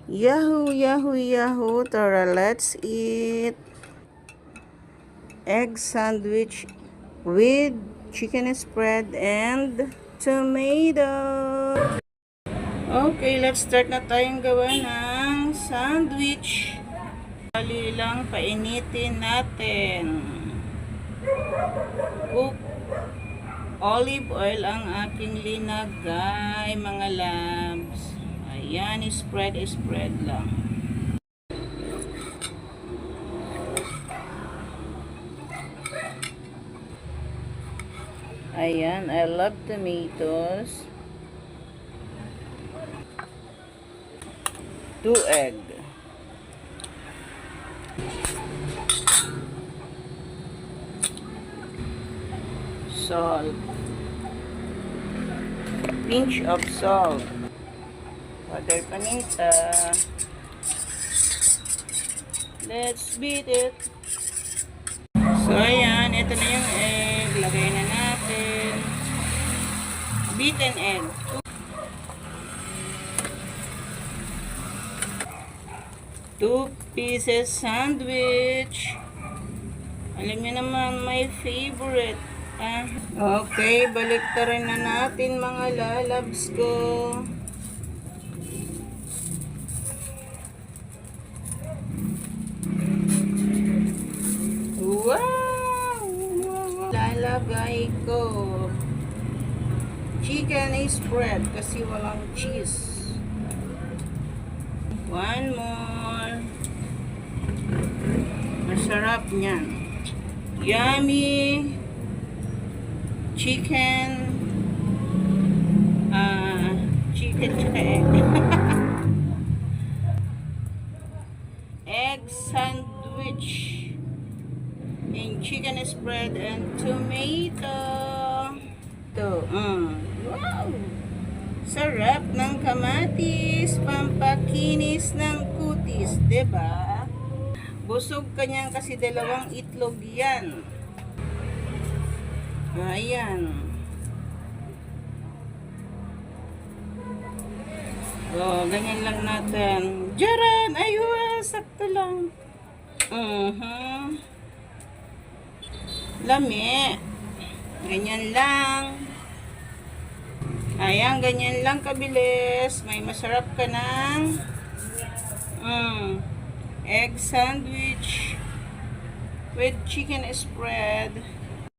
Yahoo, yahoo, yahoo. Tara, let's eat egg sandwich with chicken spread and tomato. Okay, let's start na tayong gawa ng sandwich. Dali lang, painitin natin. Cook olive oil ang aking linagay, mga labs. Ayan, spread lang. Ayan, I love tomatoes. 2 egg. Salt. Pinch of salt. Water paninta. Let's beat it. So, ayan. Ito na yung egg. Lagay na natin. Beaten egg. 2 pieces sandwich. Alam niyo naman, my favorite. Okay, balik rin na natin mga lalabs ko. Wow! Lalagay ko chicken spread kasi walang cheese. One more. Masarap niyan. Yummy chicken egg sandwich and chicken spread and tomato. Wow! Sarap ng kamatis, pampakinis ng kutis, 'di ba? Busog kanyan kasi 2 itlog 'yan. Ayan. Ganyan lang natin. Jaran! Ayun! Sakto lang. Lami. Ganyan lang. Ayan, ganyan lang kabilis. May masarap ka ng egg sandwich with chicken spread.